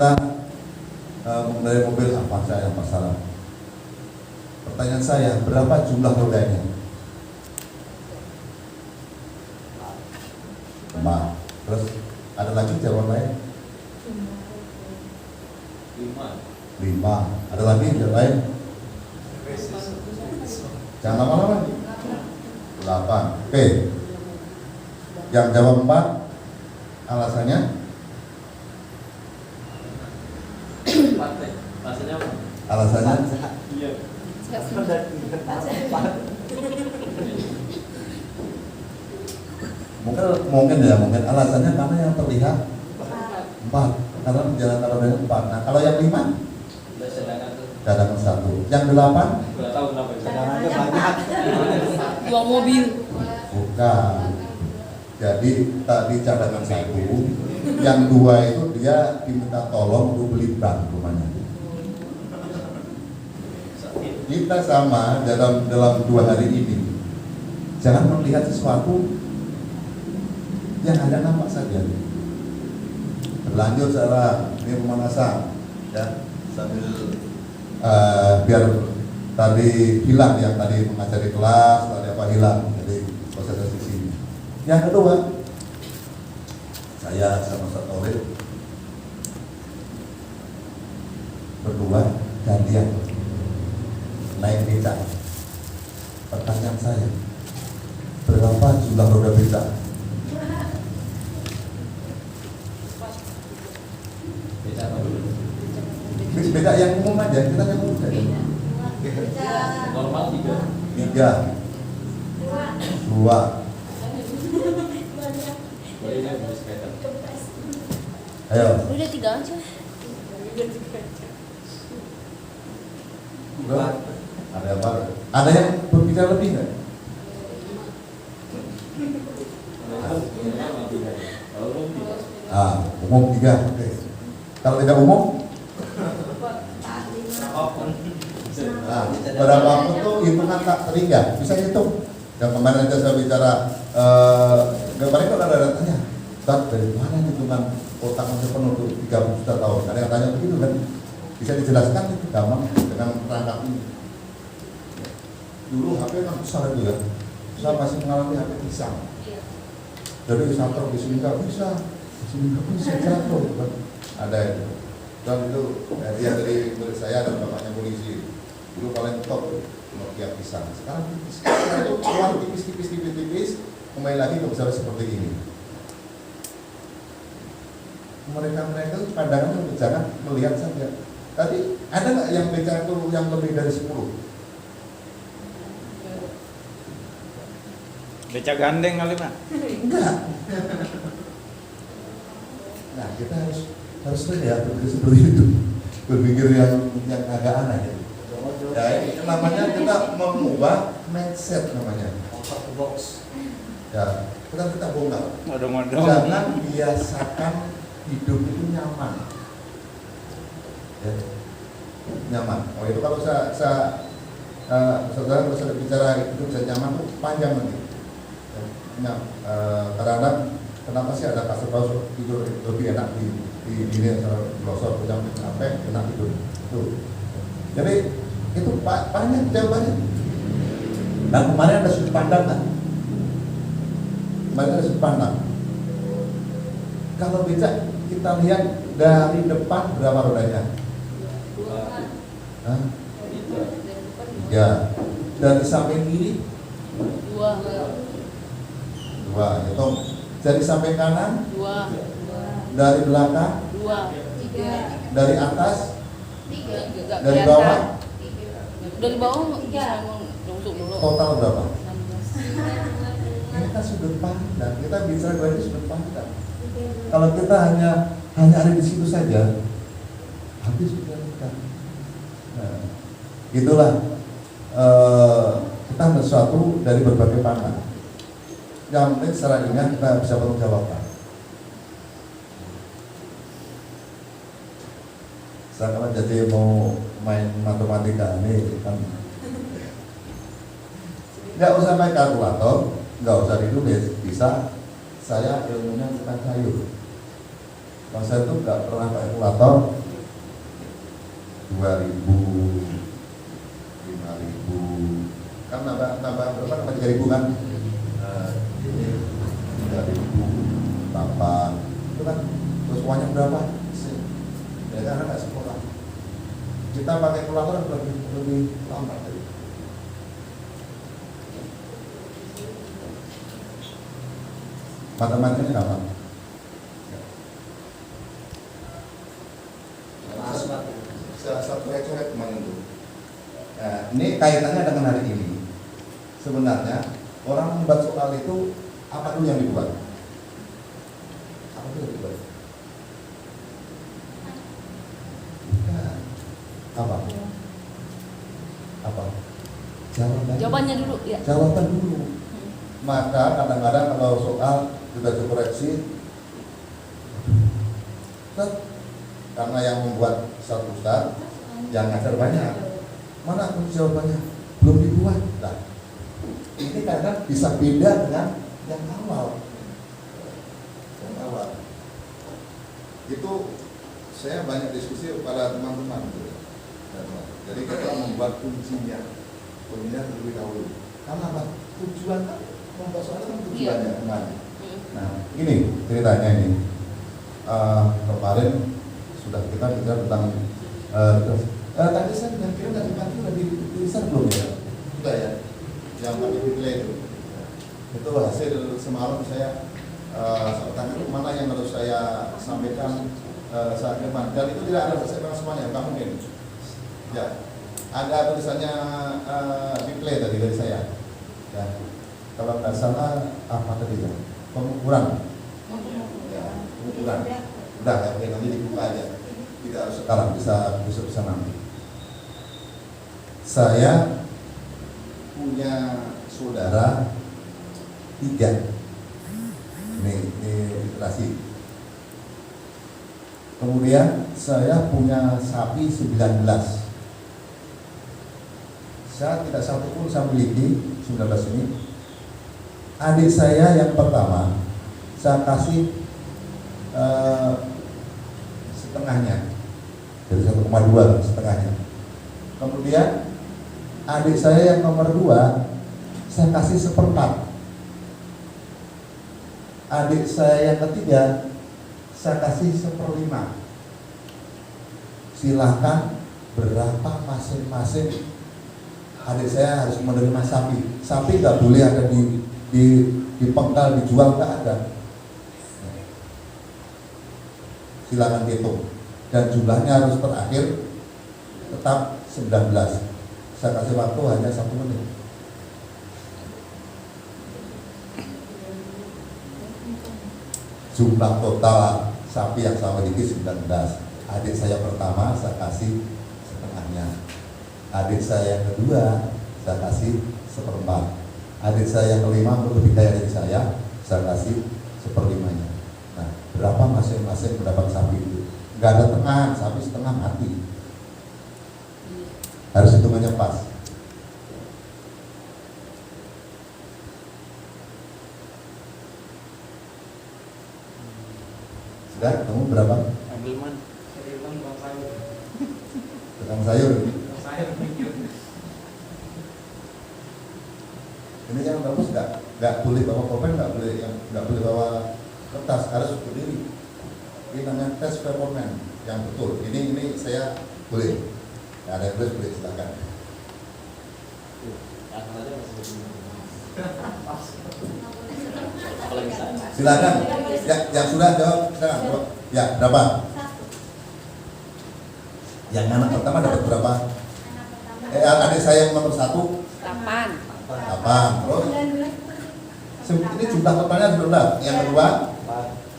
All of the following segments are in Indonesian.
kita mengendarai mobil Avanza yang masalah. Pertanyaan saya, berapa jumlah rodanya? 5. Terus ada lagi jawaban lain? 5. Ada lagi jawaban lain? Jangan lama-lama. 8. Oke. Yang jawab 4, alasannya? Alasannya? Iya. Mungkin alasannya karena yang terlihat 4, karena jalan rodanya 4. Nah, kalau yang 5? Cadangan 1. Yang 8? Nggak tahu kenapa cadangannya banyak. 2 mobil. Bukan. Jadi tadi cadangan 1, yang 2 itu dia diminta tolong untuk beli ban rumahnya. Kita sama dalam 2 hari ini, jangan melihat sesuatu yang hanya nampak saja. Berlanjut secara ini pemanasan, ya, sambil biar tadi hilang yang tadi mengajar di kelas, tadi apa hilang, jadi proses di sini. Yang kedua, saya sama Ustaz Taufik berdua gantian naik becak. Pertanyaan saya, berapa jumlah roda becak? Becak yang umum aja, kita yang umum aja. Normal 3. 2. Ayo. Udah 3 aja. Ada yang baru. Ada yang berbicara lebih nggak? Umum 3. Oke. Kalau tidak umum? Berapapun tuh hitungan tak terhingga. Bisa hitung. Yang kemarin aja saya bicara, kemarin kalau ada tanya, Ustaz, dari mana hitungan otak manusia penuh tuh 30 juta tahun? Ada yang tanya begitu kan? Bisa dijelaskan itu gampang dengan perangkat ini. Dulu HP kan besar itu ya. Saya masih mengalami HP pisang. Jadi jatuh di sini nggak bisa, di sini nggak bisa jatuh. Ada itu. Dan itu dia dari murid saya dan bapaknya polisi. Dulu paling top Nokia pisang. Sekarang tipis. Sekarang itu keluar tipis, kembali lagi ke besar seperti ini. Mereka itu pandangannya jangan melihat saja. Tadi ada nggak yang bicara itu yang lebih dari 10? Becak gandeng kali Pak? Enggak. Nah, kita harus ya berpikir seperti itu, berpikir yang agak aneh. Ya, ini namanya kita mengubah mindset namanya. Out the box. Ya, kita bongkar. Modong-modong. Jangan biasakan hidup itu nyaman. Ya, nyaman. Oh itu kalau saudara kalau saya bicara hidup saya nyaman itu panjang nanti. Ya, kadang-kadang kenapa sih ada kasur tidur lebih enak di ini losor jam sampai enak tidur itu. Jadi itu banyak jawabannya. Nah kemarin ada sudut pandang kan? Kemarin ada sudut pandang. Kalau bisa kita lihat dari depan berapa rodanya? 3. Dari samping kiri 2. 2. Hitung. Dari samping kanan 2. dari belakang 2. 3. dari atas 3. dari bawah Dari bawah bisa nusuk dulu. total berapa? 16. Ini kan sudut pandang. Kita bicara dari sudut pandang. Kalau kita hanya ada di situ saja, habis sudah kita. Nah, itulah kita sesuatu dari berbagai pandang. Yang penting secara ingat kita bisa berjawabkan. Saya kalau jadi mau main matematika ini kan nggak usah pakai kalkulator, nggak usah ditulis, bisa saya ilmunya bukan sayur. Kalau saya tuh nggak pernah pakai kalkulator 2.000, 5.000, kan nambah berapa? Nambah 3.000 kan? Ini 3.000, 8, itu kan terus uangnya berapa? Ya karena nggak sekolah. Kita pakai kalkulator lebih lambat tadi. Matematikanya gampang. Saya coret kemarin itu. Nah, ini kaitannya dengan hari ini. Sebenarnya orang membuat soal itu apa dulu yang dibuat? Apa dulu yang dibuat? Bukan. Apa? Apa? Jawabannya dulu ya. Jawaban dulu. Maka kadang-kadang kalau soal sudah dikoreksi, karena yang membuat satu ustaz, yang ngajar banyak. Mana kunci jawabannya? Belum dibuat. Nah, ini kadang bisa beda dengan yang awal. Yang awal. Itu saya banyak diskusi kepada teman-teman. Jadi kita membuat kuncinya terlebih dahulu. Karena apa? Tujuan kan membuat soal kan tujuannya kemana? Nah, ini ceritanya ini. Kemarin sudah kita bicara tentang tadi saya kira dari pagi udah ditulisan belum ya? Sudah ya, yang pakai delay itu hasil semalam saya tanya itu mana yang harus saya sampaikan saat depan, dan itu tidak ada saya bilang semuanya, nggak mungkin. Ya, ada tulisannya delay tadi dari saya. Ya, kalau nggak salah apa tadi ya? Pengukuran. Ya, pengukuran. Udah, oke, nanti dibuka aja. Tidak harus sekarang, bisa nanti. Saya punya saudara 3. Ini literasi. Kemudian saya punya sapi 19. Saya tidak satu pun saya miliki 19 ini. Adik saya yang pertama saya kasih setengahnya, dari 1,2 setengahnya. Kemudian adik saya yang nomor 2 saya kasih 1/4. Adik saya yang ketiga saya kasih 1/5. Silahkan berapa masing-masing adik saya harus menerima sapi. Sapi nggak boleh ada di pengkal dijual, nggak ada. Silakan hitung, dan jumlahnya harus terakhir tetap 19. Saya kasih waktu hanya 1 menit. Jumlah total sapi yang saya miliki 19. Adik saya pertama saya kasih setengahnya. Adik saya yang kedua saya kasih 1/4. Adik saya yang kelima lebih kaya dari saya kasih 1/5-nya. Nah, berapa masing-masing mendapat sapi itu? Nggak ada tengahan, sapi setengah mati. Harus hitungannya pas. Sudah, kamu berapa? Ambilman, bang sayur. Tukang sayur. Sayur mikir. Ini yang bagus nggak boleh bawa pulpen, nggak boleh bawa kertas, harus berdiri. Ini namanya tes performance yang betul. Ini saya boleh. Nggak ada yang boleh silakan. Silakan. Ya, yang sudah jawab silakan. Ya, berapa? Yang anak pertama dapat berapa? Adik saya yang nomor 1 8. 8. Terus ini jumlah totalnya 19. Yang kedua 4.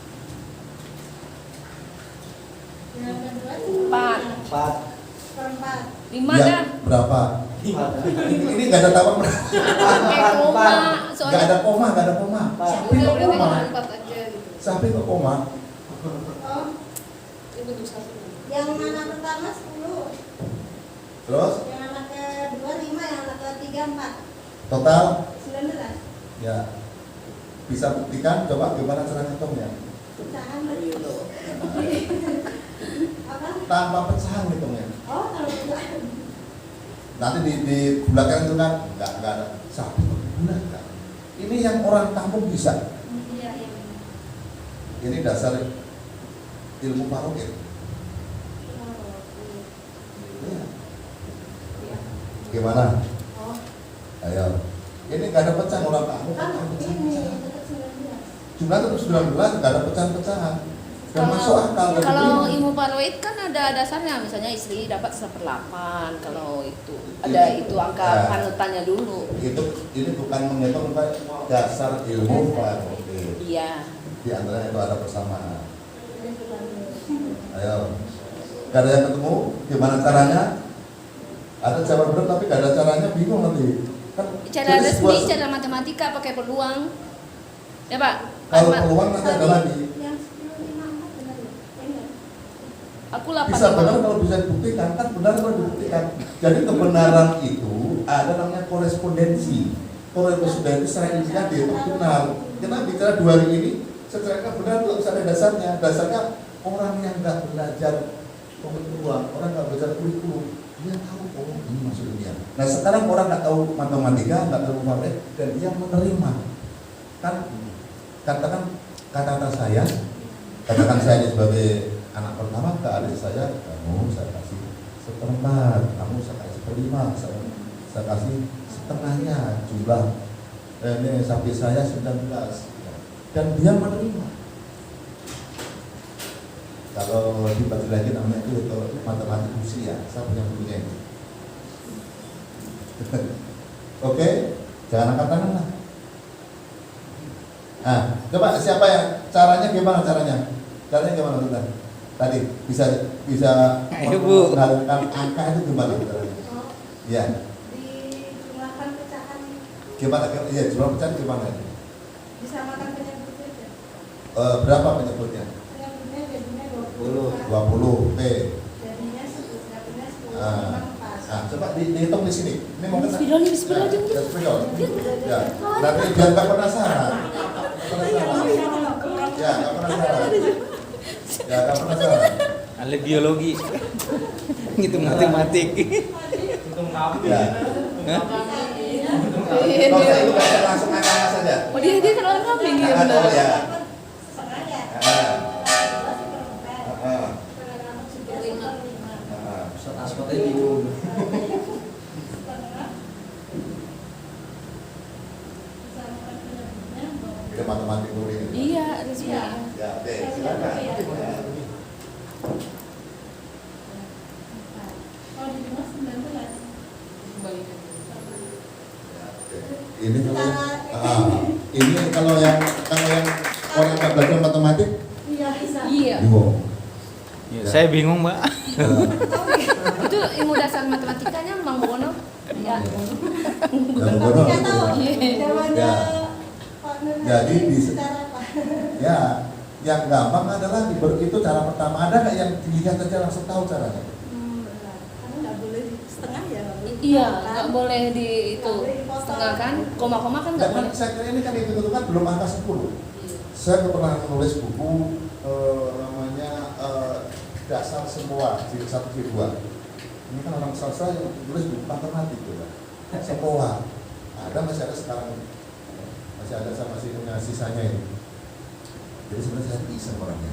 5 yang dah. berapa? Ini nggak ada tambah, Pakai koma. nggak ada koma. Sapi kok koma? Sapi kok koma? Yang anak pertama 10. Terus Yang anak kedua 5, yang anak ketiga 4. total 19. ya, bisa buktikan, coba gimana cara ngitungnya. pecahan. Ayo loh. Apa? Tanpa pecahan hitungnya. Oh, kalau pecahan. Nanti di belakang itu kan nggak ada sapi berguna kan. Ini yang orang kampung bisa. Iya, iya. Ini dasar ilmu parokin. Oh, Ya. iya. Gimana? Oh, Ayo. Ini nggak ada pecahan orang kampung. kan Kan pecahan. ini tetap 19. Jumlah tetap 19, nggak ada pecahan-pecahan. Dan masuk akal. dan Kalau begini. ilmu paroid kan ada dasarnya, misalnya istri dapat 1/8, kalau itu ada itu angka Ya. panutannya dulu. Ini bukan menghitung Pak, dasar ilmu parokin. Iya. Di antara itu ada persamaan. Ayo. Gak ada yang ketemu, gimana caranya? Ada cara benar tapi gak ada caranya, bingung nanti. Kan Cara jadi resmi, sebuah- cara matematika pakai peluang. Ya Pak. Kalau Asma, peluang nanti ada lagi. Yang 1054 benar ya? Enggak. aku 8. Bisa benar kalau bisa dibuktikan, kan benar kalau dibuktikan. Jadi kebenaran itu ada namanya korespondensi. Korespondensi secara ilmiah dihitung benar. Kita bicara 2 hari ini, secara benar itu harus ada dasarnya. Dasarnya orang yang nggak belajar pengetahuan, orang nggak belajar kurikulum, dia tahu oh ini maksudnya. Nah sekarang orang nggak tahu matematika, nggak tahu matematika, dan dia menerima. Kan katakan kata-kata saya, katakan saya ini sebagai anak pertama ke adik saya, kamu saya kasih 1/4, kamu saya kasih 1/5, saya kasih setengahnya jumlah ini sapi saya 19, dan dia menerima. Kalau dibagi lagi namanya itu matematik usia, saya punya bukunya ini. Oke, jangan angkat tangan lah. Nah, coba siapa yang caranya gimana caranya? Caranya gimana Tante? Tadi bisa Ayo, Bu. mengalihkan angka itu gimana caranya? Oh, Ya, dijumlahkan pecahan, gimana? Iya, jumlah pecahan gimana? disamakan penyebutnya aja. Berapa penyebutnya? Penyebutnya jadinya 20. 20 P. Jadinya 10, jadinya 10, Ah. memang pas. Nah, coba dihitung di sini. Ini mau kena. Bismillah nih, bismillah Ya, nih. bismillah. Ya, nanti biar nggak penasaran. Penasaran. Ya, nggak penasaran. Ya, nggak penasaran. Ahli biologi. Ngitung matematik. Hitung kamu Ya. Hah? Kalau saya itu baca langsung angka saja. Oh dia kalau kambing ya Ada benar. ya. Setengah ya? Ah, 12 seperempat. ah, 11 seperlima. ah. Ustaz Asmatnya bingung. Setengah. Disamakan penyebutnya 20. Itu matematik murni. Iya, resmi. Iya. Ya, oke, silakan. Ya. Kalau di rumah 19. Ini kalau yang orang nggak belajar matematik, Iya, bisa. Iya. bingung. Saya bingung, Mbak. Itu ilmu dasar matematikanya Mang Bono. Ya. Yang bodoh. Nggak tahu. Iya. Jawabannya Ya. partnernya Jadi ini di- cara apa? Ya, yang gampang adalah itu cara pertama. Ada nggak yang dilihat aja langsung tahu caranya? Benar. Karena nggak boleh setengah ya, nggak boleh. Iya, dipotong, nggak boleh di itu setengah kan, koma-koma kan nggak Dan kan boleh. saya kira ini kan hitung-hitungan belum angka 10. Saya pernah menulis buku namanya Dasar Semua jilid 1 jilid 2. Ini kan orang sastra yang tulis buku matematik juga. Semua. Masih ada sekarang. Masih ada, saya masih punya sisanya ini. Jadi sebenarnya saya iseng orangnya.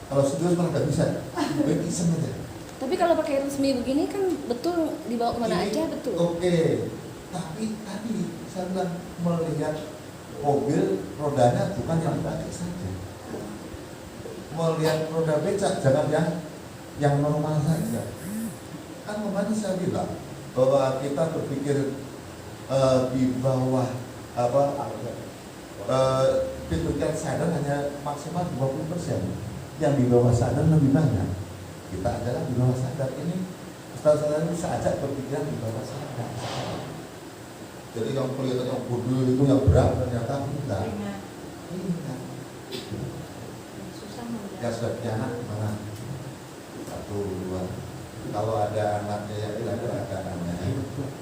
Kalau serius malah nggak bisa. Gue iseng aja. Tapi kalau pakai resmi begini kan betul dibawa kemana Ini aja betul. Oke. Tapi tadi saya bilang melihat mobil rodanya bukan yang dipakai saja. Melihat roda becak jangan yang normal saja. Kan kemarin saya bilang bahwa kita berpikir di bawah pikiran sadar hanya maksimal 20%. Yang di bawah sadar lebih banyak. Kita adalah di bawah sadar ini. Saudara-saudara bisa ajak berpikiran di bawah sadar. Jadi yang kelihatan yang bodoh itu yang berat ternyata enggak. Ingat. Susah membedakan. Yang sudah punya anak mana? 1, 2. Kalau ada anaknya yang bilang ada anaknya,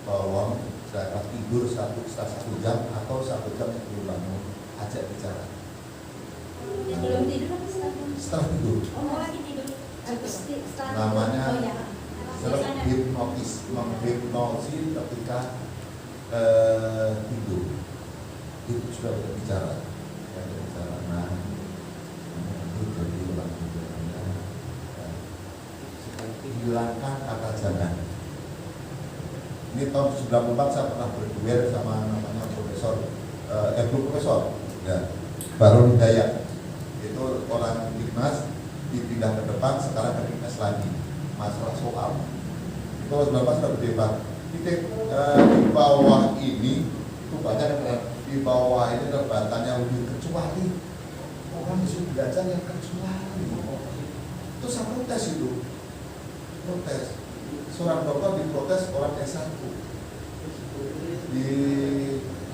tolong saya tidur setelah 1 jam atau 1 jam sebelum bangun, ajak bicara. Belum tidur apa setelah tidur. Oh, lagi tidur. Namanya Oh ya. self hipnotis, menghipnosis ketika tidur. Itu sudah berbicara. Ya, berbicara. Nah, itu jadi ulang tidurnya. Hilangkan kata jangan. Ini tahun 94 saya pernah berduel sama namanya profesor ya, Baru Hidayat. Itu orang Dignas dipindah ke depan, sekarang ke Dignas lagi. Masalah soal itu berapa sudah berdebat. Di bawah ini itu banyak yang di bawah ini debatannya lebih kecuali orang disuruh belajar yang kecuali itu saya protes itu. Protes. Seorang dokter diprotes orang S1 di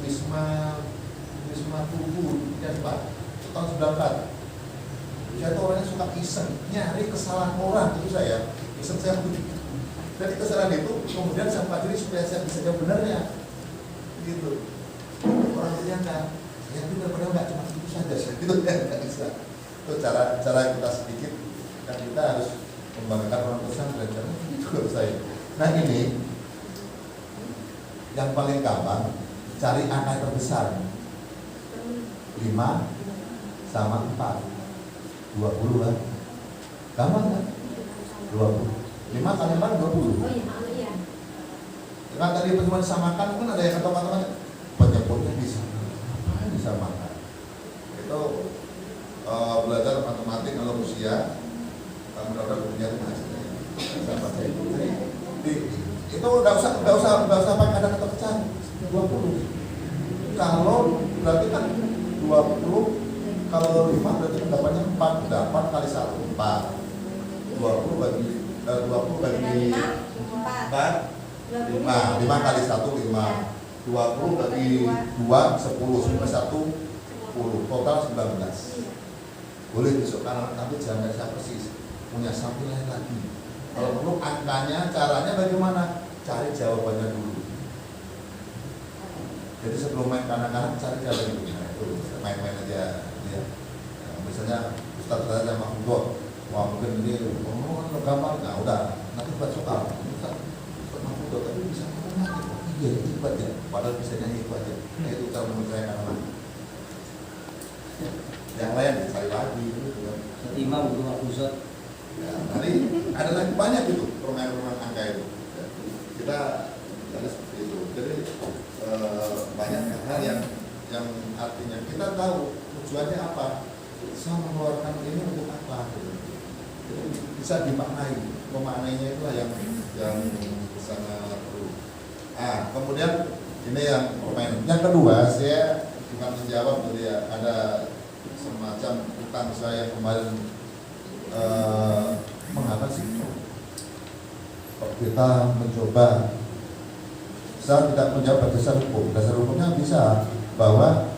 Wisma Tubuh dan Pak tahun 94. Saya itu orangnya suka iseng, nyari kesalahan orang itu saya. Iseng saya begitu. Dari kesalahan itu kemudian saya pelajari supaya saya bisa jawab benarnya. Gitu. Orang ternyata yang benar padahal nggak cuma itu saja sih. Itu nggak bisa. Itu cara kita sedikit kan kita harus membanggakan orang pesantren dan itu menurut saya. Nah ini yang paling gampang cari angka terbesar 5 sama 4 20 kan? Gampang kan? 20 5 kali 4 20 Oh iya. kan tadi cuma disamakan kan ada yang kata teman-teman penyebutnya bisa apa disamakan itu belajar matematik kalau usia mudah-mudahan punya hasilnya itu nggak usah pakai ada kata pecah 20 kalau berarti kan 20 kalau 5 berarti pendapatnya 4 8 kali 1 4 20 bagi 4 5 kali 1 5 20 bagi 2 10 sampai 1 10 total 19 boleh besok karena tapi jangan saya persis punya sampel lain lagi kalau perlu angkanya caranya bagaimana cari jawabannya dulu jadi sebelum main kanak-kanak cari jawabannya dulu nah, itu main-main aja ya. Misalnya Ustaz saya Mahmud wah mungkin ini gampang nah udah nanti buat soal Ustaz Mahmud tapi bisa ngomong iya itu aja padahal bisa nyanyi itu aja nah itu cara menurut saya anak-anak yang lain cari lagi gitu kan Imam Guru Al-Fuzat. Ya, nanti ada lagi banyak itu permainan angka itu. Ya, kita seperti itu. Jadi banyak hal yang artinya kita tahu tujuannya apa. Saya mengeluarkan ini untuk apa? Gitu. Jadi bisa dimaknai. Memaknainya itulah yang sangat perlu. Kemudian ini yang permainan. Yang kedua saya bukan menjawab jadi ada semacam utang saya kemarin mengapa sih kita mencoba saya tidak menjawab dasar hukumnya bisa bahwa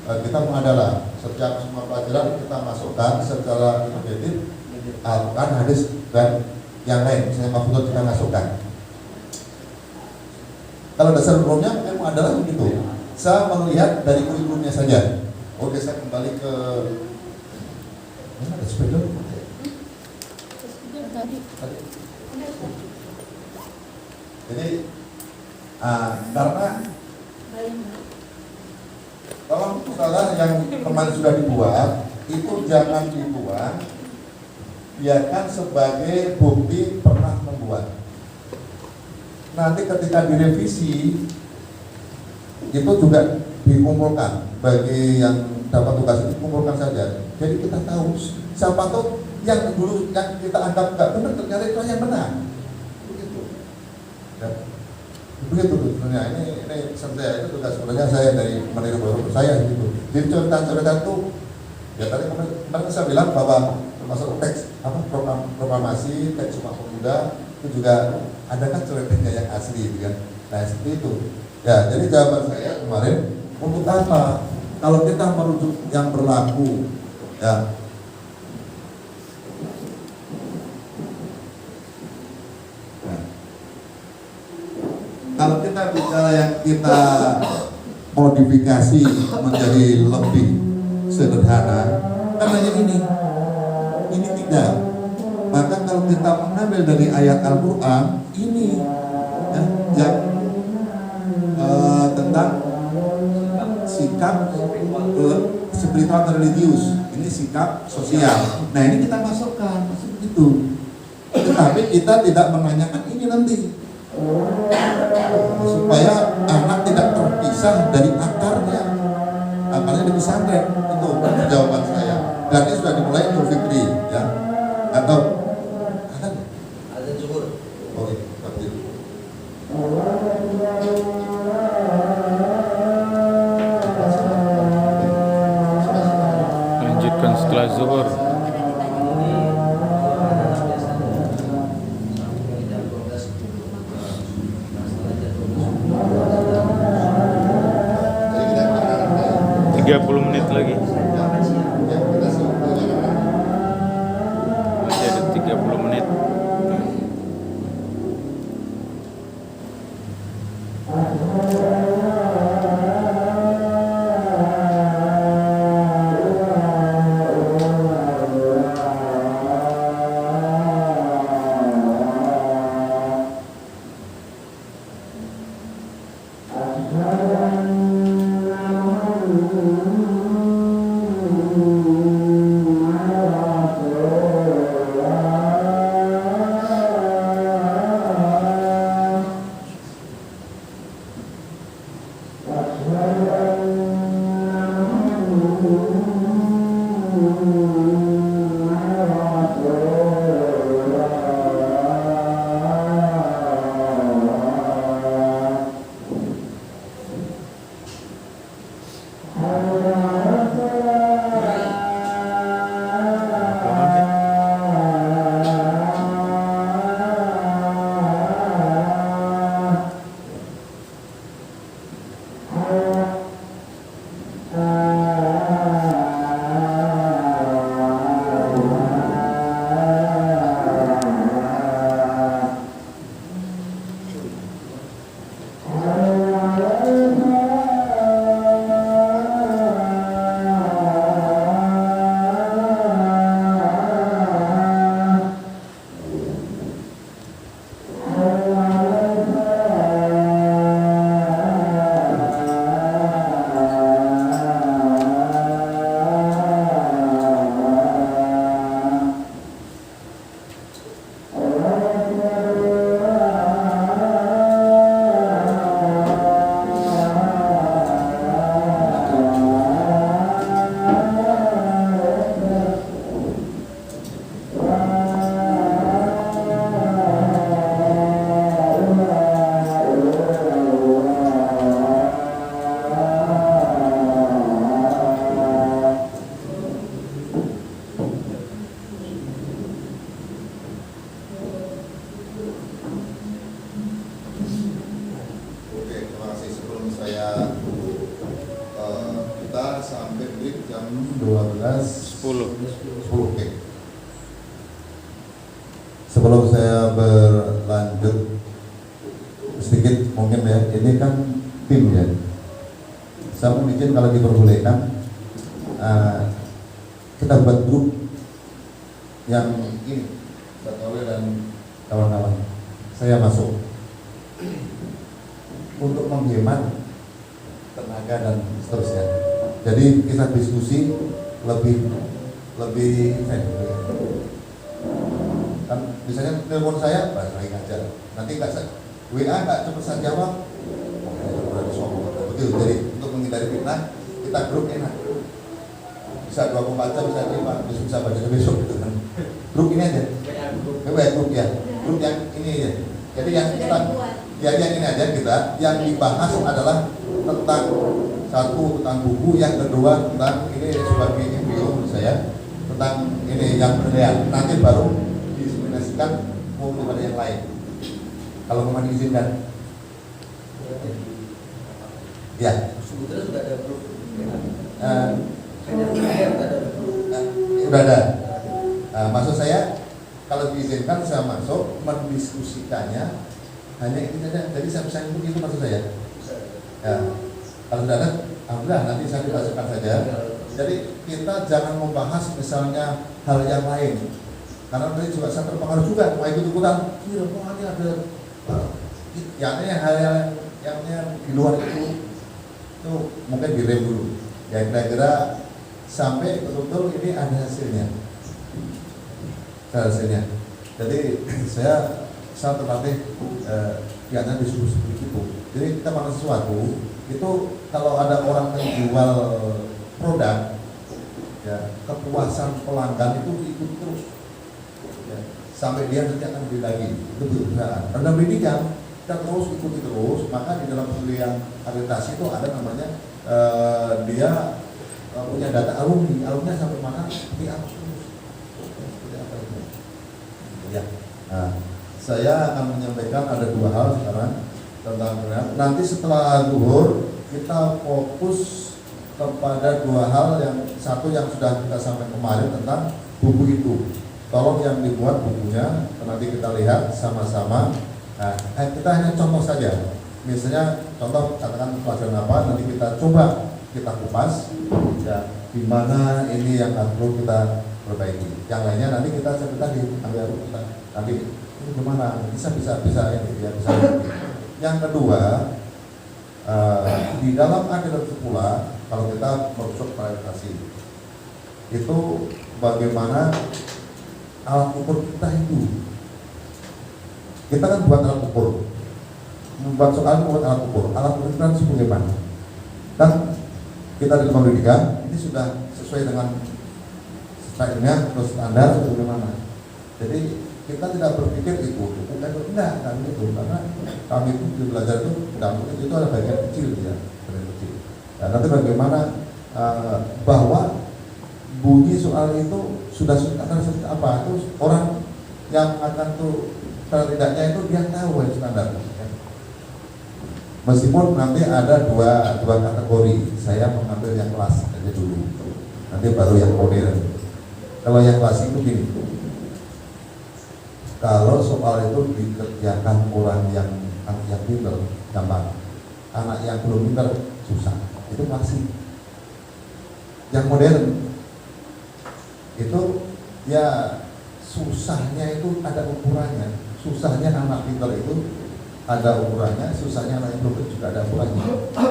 kita mengadalah setiap semua pelajaran kita masukkan secara integratif Al-Quran, hadis dan yang lain misalnya mafhum kita masukkan kalau dasar hukumnya memang adalah begitu saya melihat dari kurikulumnya saja. Oke, saya kembali ke mana ada sepeda? Tadi. Jadi, karena tolong salah yang kemarin sudah dibuat itu jangan dibuat, biarkan sebagai bukti pernah membuat. Nanti ketika direvisi itu juga dikumpulkan bagi yang dapat tugas itu kumpulkan saja. Jadi kita tahu siapa tuh yang dulu yang kita anggap nggak benar ternyata itu yang benar. Begitu. Ya. Begitu sebenarnya ini saya itu tugas sebenarnya saya dari meniru baru saya gitu. Jadi contoh-contoh itu ya tadi kemarin saya bilang bahwa termasuk teks proklamasi teks Sumpah Pemuda itu juga ada kan coretannya yang asli gitu kan. Nah seperti itu. Ya jadi jawaban saya kemarin untuk apa? Kalau kita merujuk yang berlaku, ya. Nah. Kalau kita bicara yang kita modifikasi menjadi lebih sederhana, kan hanya ini tidak. Maka kalau kita mengambil dari ayat Al-Quran ini ya, yang tentang sikap spiritual dan religius, ini sikap sosial. Nah ini kita masukkan itu. Tetapi kita tidak menanyakan ini nanti supaya anak tidak terpisah dari akarnya di pesantren. Itu jawaban saya. Dan ini sudah dimulai Idul Fitri ya, atau Ada zuhur. oke, takdir. Lanjutkan setelah zuhur. Jadi kita 30 menit lagi. Masih ada 30 menit. sampai break jam 12.10. Oke. Sebelum saya berlanjut sedikit mungkin ya, ini kan tim ya. Saya mau bikin kalau diperbolehkan kita buat grup yang ini, Satole dan kawan-kawan. Saya masuk untuk menghemat tenaga dan seterusnya. Jadi kita diskusi lebih kan misalnya telepon saya bahas lagi aja. Nanti nggak WA nggak cepet saya jawab. Begitu. Jadi untuk menghindari fitnah kita grup enak. Bisa 24 jam bisa terima, bisa baca besok gitu kan. Grup ini aja. Grup ya. Grup yang ini aja. Jadi yang kita yang ini aja kita yang dibahas adalah tentang satu tentang buku, yang kedua tentang ini sebagai video menurut saya tentang ini yang penilaian. Nanti baru diseminasikan mau kepada yang lain. Kalau memang diizinkan. Ya. Sebetulnya sudah ada grup. Sudah ada. Maksud saya kalau diizinkan saya masuk mendiskusikannya hanya ini saja. Jadi saya bisa ikut itu maksud saya. Ya. Kalau sudah ada, alhamdulillah nanti saya dimasukkan saja. Jadi kita jangan membahas misalnya hal yang lain, karena tadi juga saya terpengaruh juga mau ikut-ikutan. Iya, kok ini ada yang hal yang di luar itu mungkin direm dulu. Ya kira-kira sampai betul-betul ini ada hasilnya. Jadi saya terlatih kiatnya disuruh seperti itu. Jadi kita melakukan sesuatu itu kalau ada orang menjual produk, ya kepuasan pelanggan itu ikut terus, ya, sampai dia nanti akan beli lagi. Itu perusahaan. Karena belinya kita terus ikuti terus, maka di dalam pembelian akreditasi itu ada namanya dia punya data alumni sampai mana, seperti apa terus, seperti apa itu. Ya. Nah, saya akan menyampaikan ada dua hal sekarang tentang nanti setelah zuhur kita fokus kepada dua hal, yang satu yang sudah kita sampaikan kemarin tentang buku itu. Tolong yang dibuat bukunya nanti kita lihat sama-sama. Nah, kita hanya contoh saja. Misalnya contoh katakan pelajaran apa, nanti kita coba kita kupas ya di mana ini yang perlu kita perbaiki. Yang lainnya nanti kita seperti tadi ambil kita nanti ini gimana bisa ini ya bisa. Yang kedua di dalam akreditasi pula kalau kita merujuk akreditasi itu bagaimana alat ukur kita itu. Kita kan buat alat ukur, membuat soal membuat alat ukur kita harus bagaimana? Dan kita di pendidikan ini sudah sesuai dengan standarnya atau standar bagaimana. Jadi kita tidak berpikir itu enggak kami itu, karena kami itu di belajar itu tidak mungkin itu ada bagian kecil ya, bagian kecil. Nah, nanti bagaimana bahwa bunyi soal itu sudah akan seperti apa, itu orang yang akan tuh tidaknya itu dia tahu yang standar. Ya. Meskipun nanti ada dua kategori, saya mengambil yang kelas aja dulu, nanti baru yang modern. Kalau yang kelas itu gini, kalau soal itu dikerjakan orang yang pintar gampang, anak yang belum pintar susah, itu masih. Yang modern itu ya susahnya itu ada ukurannya, susahnya anak pintar itu ada ukurannya, susahnya anak yang belum juga ada ukurannya.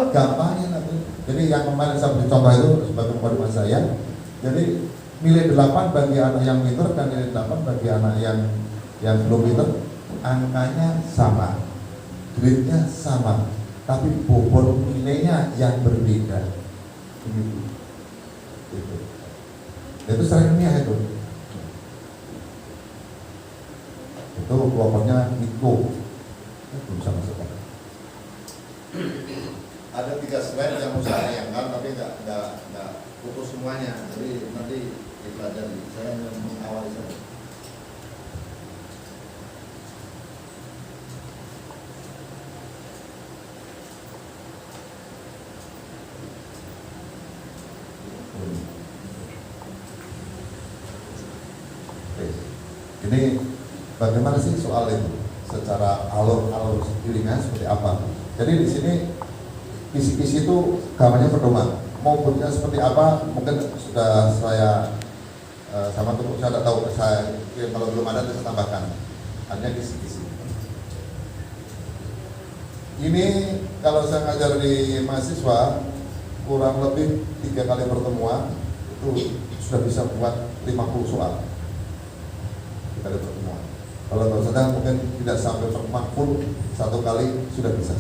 Gampangnya nanti. Jadi yang kemarin saya beri contoh itu sebagai pengalaman saya. Jadi nilai 8 bagi anak yang pintar dan nilai 8 bagi anak yang belum pintar, angkanya sama, grade-nya sama, tapi bobot nilainya yang berbeda. Begitu. Itu secara ilmiah itu kelompoknya Niko. Belum sama sekali. Ada 3 slide yang mau saya tayangkan, tapi nggak putus semuanya. Jadi nanti dipelajari. Saya mengawali saja. Ini bagaimana sih soal itu secara alur dirinya seperti apa? Jadi di sini kisi-kisi itu gambarnya pedoman. Mau bentuknya seperti apa? Mungkin sudah saya sama teman saya tidak tahu. Saya kalau belum ada saya tambahkan. Hanya kisi-kisi. Ini kalau saya ngajar di mahasiswa kurang lebih 3 kali pertemuan itu sudah bisa buat 50 soal. Kali pertemuan. Kalau sedang mungkin tidak sampai pertemuan full, 1 kali sudah bisa.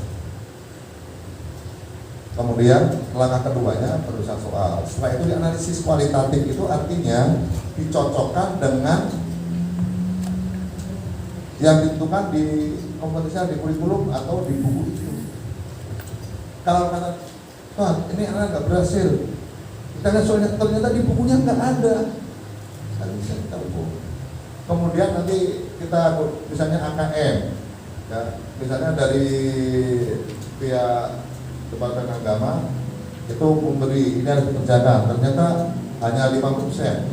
Kemudian langkah keduanya penulisan soal. Setelah itu dianalisis kualitatif, itu artinya dicocokkan dengan yang ditentukan di kompetisi di kurikulum atau di buku itu. Kalau kata, wah ini anak nggak berhasil, kita lihat soalnya ternyata di bukunya nggak ada, nggak bisa kita ukur. Kemudian nanti kita misalnya AKM, ya, misalnya dari pihak Departemen Agama itu memberi ini harus dikerjakan, ternyata hanya 50%.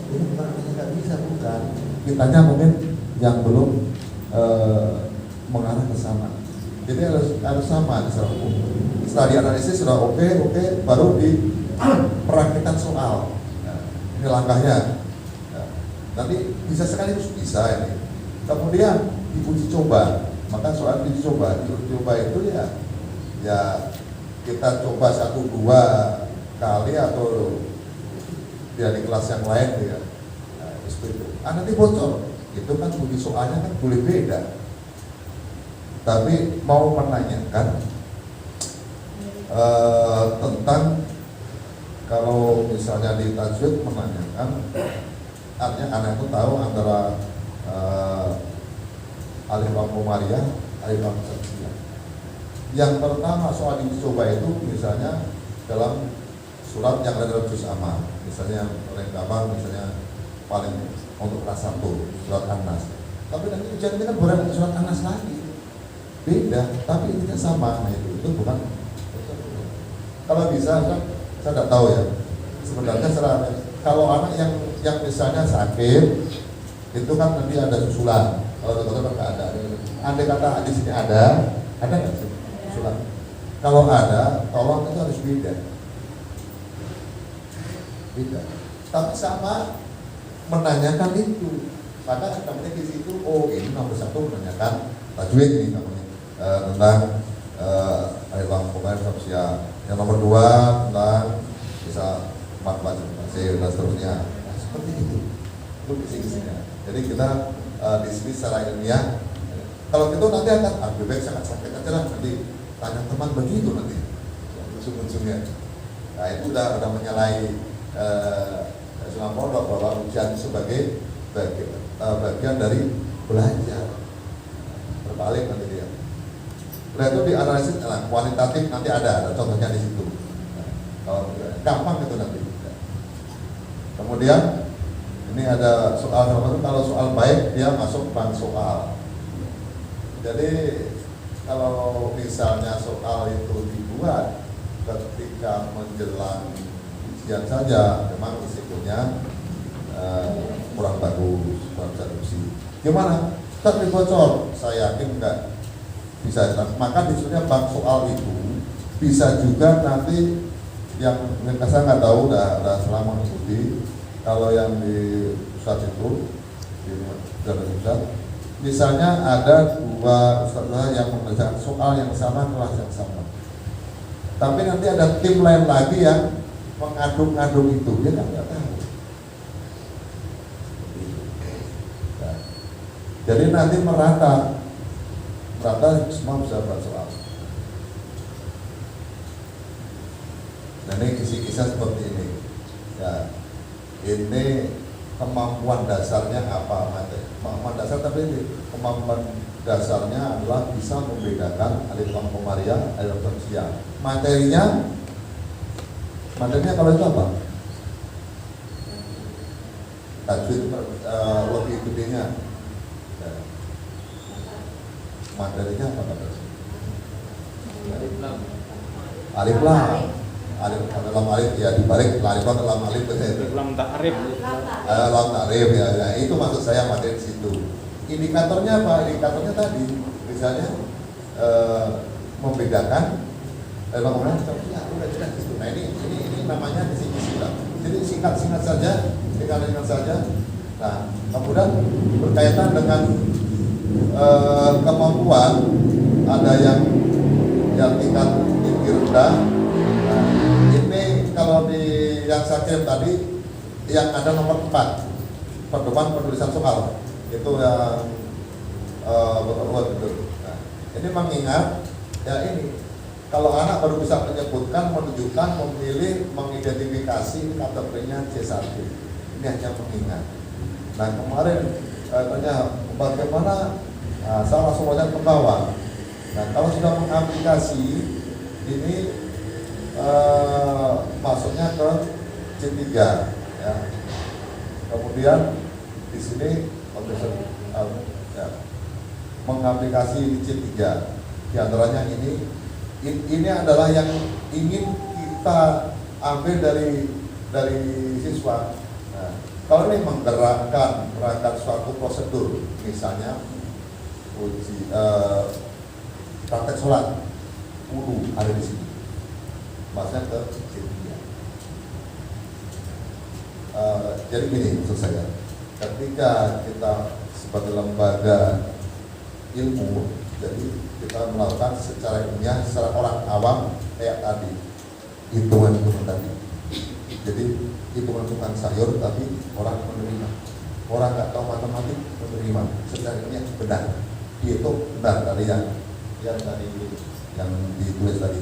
Ini bukan hanya nggak bisa, bukan. Kitanya mungkin yang belum mengarah ke sana. Jadi harus sama secara umum. Setelah dianalisis sudah oke, baru perakitan soal. Nah, ini langkahnya. Nah, nanti bisa sekali bisa ini. Kemudian diuji coba. Maka soal diuji coba itu ya kita coba 1-2 kali atau dari kelas yang lain ya. Nah, seperti itu. Nanti bocor. Itu kan uji soalnya kan boleh beda. Tapi mau menanyakan tentang kalau misalnya di tajwid menanyakan artinya anak itu tahu antara alif lam komariah, alif lam syamsiah. Yang pertama soal diuji coba itu misalnya dalam surat yang ada dalam juz amma, misalnya yang paling gampang misalnya paling untuk kelas 1 surat An-Nas. Tapi nanti ujian ini kan bukan surat An-Nas lagi, beda, tapi intinya sama. Nah itu bukan. Kalau bisa saya tidak tahu ya. Sebenarnya kalau anak yang misalnya sakit itu kan nanti ada susulan. Kalau dokter nggak ada. Andai kata di sini ada nggak sih susulan? Kalau ada, tolong itu harus beda. Tapi sama menanyakan itu. Maka namanya di situ, oh ini nomor 1 menanyakan tajwid ini namanya tentang alif lam komariah syamsiah. Yang nomor 2 tentang bisa makna dan seterusnya. Nah, seperti itu. Itu kisi-kisinya. Jadi kita di sini secara ilmiah. Kalau gitu nanti akan lebih baik sangat sakit aja lah, nanti tanya teman begitu nanti ujung-ujungnya. Nah itu udah menyalahi Sunan Pondok bahwa ujian sebagai bagian dari belajar. Berbalik nanti dia. Nah itu dianalisis kualitatif nanti ada contohnya di situ. Nah, kalau gampang itu nanti. Kemudian ini ada soal kalau soal baik dia masuk bank soal. Jadi kalau misalnya soal itu dibuat ketika menjelang ujian saja, memang risikonya kurang bagus, kurang bisa diuji. Gimana? Tak dibocor, saya yakin enggak bisa. Maka disuruhnya bank soal itu bisa juga nanti yang saya nggak tahu udah selama mengikuti. Kalau yang di pusat itu di pusat, misalnya ada 2 ustadzah yang mengerjakan soal yang sama, kelas yang sama. Tapi nanti ada tim lain lagi yang mengaduk-aduk itu, dia nggak tahu. Nah, jadi nanti merata semua bisa buat soal. Nah ini kisah-kisah seperti ini. Ya, ini kemampuan dasarnya apa? Kemampuan dasar tapi ini kemampuan dasarnya adalah bisa membedakan alif lam komariah, alif lam syamsiah. Materinya kalau itu apa? Tajwid lebih gedenya. Ya. Materinya apa kata? Alif lam. Alif lam alif ya dibalik alif lam alif Lam ta'rif. lam ta'rif ya. Itu maksud saya materi di situ. Indikatornya apa? Indikatornya tadi misalnya membedakan udah jelas itu. Nah ini namanya kisi-kisi lah. Jadi singkat saja. Nah, kemudian berkaitan dengan kemampuan ada yang tingkat tinggi rendah. Nah, ini kalau di yang saya kirim tadi yang ada nomor 4 pedoman penulisan soal itu yang betul. Nah, ini mengingat ya ini kalau anak baru bisa menyebutkan, menunjukkan, memilih, mengidentifikasi kategorinya C1. Ini hanya mengingat. Nah kemarin tanya bagaimana, saya langsung banyak ke bawah. Nah kalau sudah mengaplikasi ini masuknya ke C3 ya. Kemudian di sini mengaplikasi di C3 di antaranya ini adalah yang ingin kita ambil dari siswa. Nah, kalau ini menggerakkan perangkat suatu prosedur, misalnya uji praktek sholat, wudu ada di sini, masuknya ke C3. jadi gini maksud saya, ketika kita sebagai lembaga ilmu, jadi kita melakukan secara ilmiah, secara orang awam kayak tadi, hitungan tadi. Jadi hitungan tukang sayur, tapi orang menerima. Orang nggak tahu matematik menerima. Secara ilmiah benar. Dihitung benar tadi yang tadi yang ditulis tadi.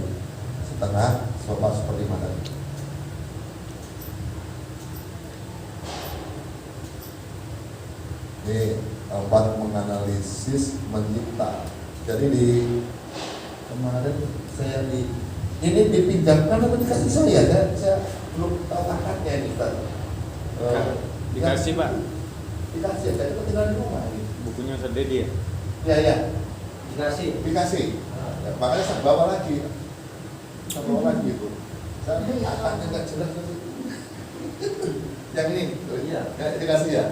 Setengah soal seperti mana? Ini tempat menganalisis mencipta. Jadi di kemarin saya ini dipinjamkan atau dikasih saya belum tahu akadnya ini Pak. Dikasih Pak. Dikasih, saya itu tinggal di rumah ini. Bukunya sedih dia. Ya. Dikasih. Ya, makanya saya bawa lagi itu. Saya akadnya nggak jelas. Yang ini, Iya. dikasih ya.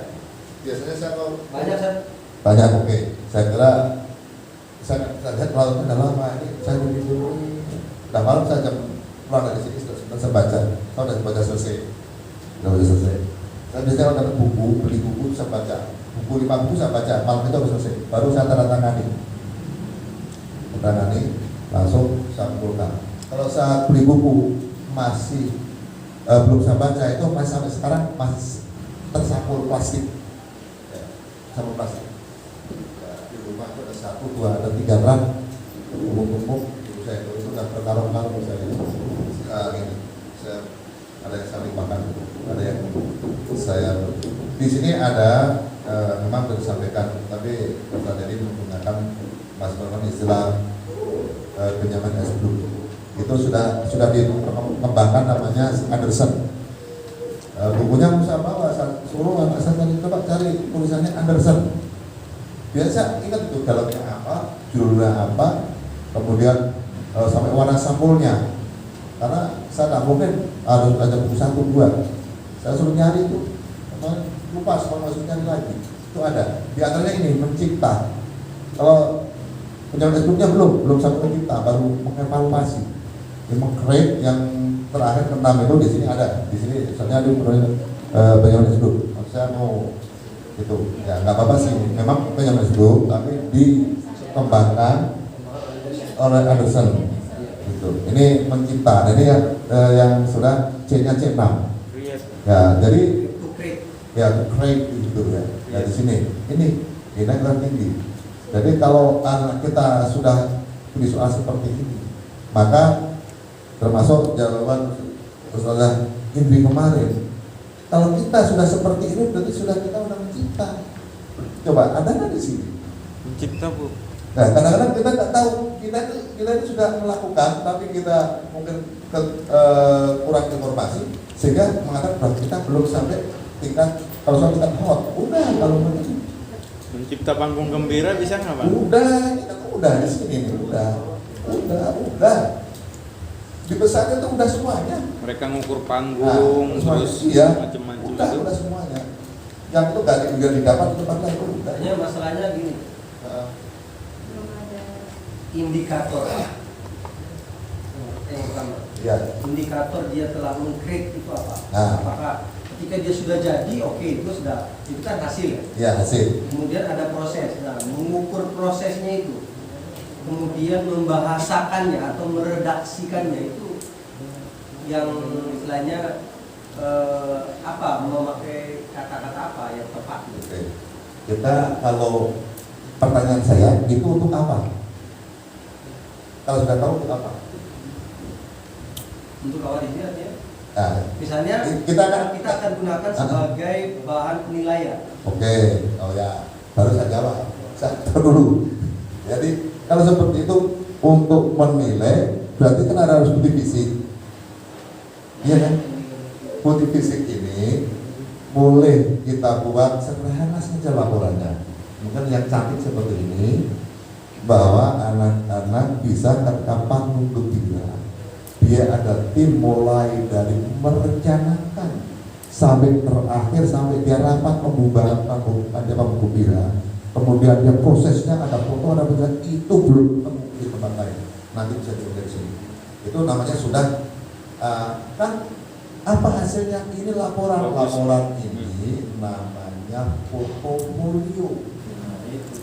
Biasanya saya kalau Banyak kan? banyak, oke. Saya kira saya lihat melakukan dalam lama ini saya begitu. Nah malam saya jam pulang dari sini sudah saya baca. Saya sudah baca selesai. Saya biasanya dapat buku, beli buku saya baca. Buku 5 buku saya baca. Malam itu harus selesai. Baru saya tanda tangani, langsung saya kumpulkan. Kalau saya beli buku masih belum saya baca, itu masih sampai sekarang masih tersampul plastik. Sampul plastik. Di rumah itu ada 1, 2, ada 3 rak tumpuk-tumpuk. Saya itu sudah berkarung-karung misalnya. Ini saya ada yang saya limpahkan, ada yang saya di sini ada memang sudah disampaikan, tapi Bapak Dedi menggunakan Mas Bapak istilah Benjamin S. Blue. Itu sudah dikembangkan, namanya Anderson. Bukunya saya bawa, saya suruh anak saya coba cari tulisannya Anderson. Biasa ingat itu dalamnya apa, judulnya apa, kemudian sampai warna sampulnya. Karena saya nggak mungkin harus baca buku 1, 2. Saya suruh nyari itu, lupa sekolah masuk nyari lagi. Itu ada. Di antaranya ini mencipta. Kalau penjelasan sebelumnya belum sampai mencipta, baru mengevaluasi. Yang meng-create yang terakhir ke-6 itu di sini ada. Di sini misalnya ada Benjamin S. Blue. Saya mau itu ya nggak apa-apa sih. Memang Benjamin S. Blue, tapi dikembangkan oleh Anderson. Gitu. Ini mencipta. Ini yang sudah C-nya C6. Ya, jadi ya create gitu ya. Dari sini. Ini kurang tinggi. Jadi kalau anak kita sudah visual seperti ini, maka termasuk jawaban Ustazah Indri kemarin, kalau kita sudah seperti ini berarti sudah kita sudah mencipta. Coba ada nggak di sini? Mencipta Bu. Nah kadang-kadang kita nggak tahu, kita itu sudah melakukan, tapi kita mungkin kurang informasi sehingga mengatakan bahwa kita belum sampai tingkat, kalau sampai tingkat hot, udah kalau begitu. Mencipta panggung gembira bisa nggak Pak? Udah, kita tuh udah di sini, udah. Di pesantren itu udah semuanya. Mereka ngukur panggung, terus iya, macam-macam itu. udah semuanya. Yang itu gak didapat itu tempat lain udah. Hanya masalahnya gini, Belum ada. indikator yang pertama. Iya. Indikator dia telah meng-create itu apa? Nah. Apakah ketika dia sudah jadi, oke, itu kan hasil ya. Iya, hasil. Kemudian ada proses. Nah, mengukur prosesnya itu, kemudian membahasakannya atau meredaksikannya itu yang istilahnya memakai kata-kata apa yang tepat. Oke. Kita kalau pertanyaan saya itu untuk apa? Kalau sudah tahu untuk apa? Untuk awal ini artinya, Nah, misalnya kita akan gunakan sebagai bahan penilaian. Oke, oh ya, baru saya jawab. Saya tahu dulu. Jadi kalau seperti itu untuk menilai berarti kan harus bukti fisik. Iya kan? Bukti fisik ini boleh kita buat sederhana saja laporannya. Mungkin yang cantik seperti ini, bahwa anak-anak bisa terkapang untuk gembira. Dia ada tim mulai dari merencanakan sampai terakhir, sampai dia rapat membubarkan panggung gembira. Kemudian dia prosesnya ada foto, ada video, itu belum ketemu di tempat lain. Nanti bisa dilihat di sini. Itu namanya sudah kan apa hasilnya? Ini laporan ini namanya portofolio. Nah, itu.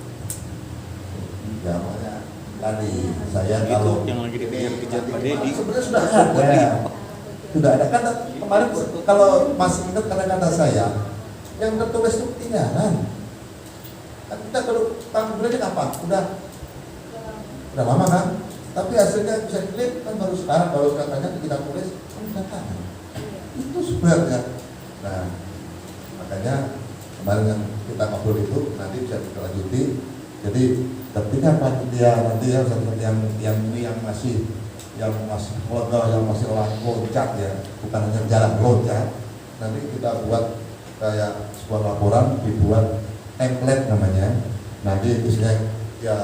Ya, makanya tadi saya Itu kalau yang lagi dikejar-kejar Pak Deddy. sebenarnya sudah ada. Sudah ada kata kemarin kalau masih ingat kata-kata saya yang tertulis itu ketinggalan. Kan kita kalau bulannya kapan? Udah lama kan? Tapi hasilnya bisa dilihat kan baru sekarang, baru katanya kita tulis kan udah tahu. Itu sebenarnya. Nah, makanya kemarin yang kita ngobrol itu nanti bisa kita lanjuti. Jadi ketika panitia nanti ya seperti yang ini yang masih modal, yang masih loncat ya, bukan hanya jalan loncat. Nanti kita buat kayak sebuah laporan, dibuat template namanya. Nanti misalnya ya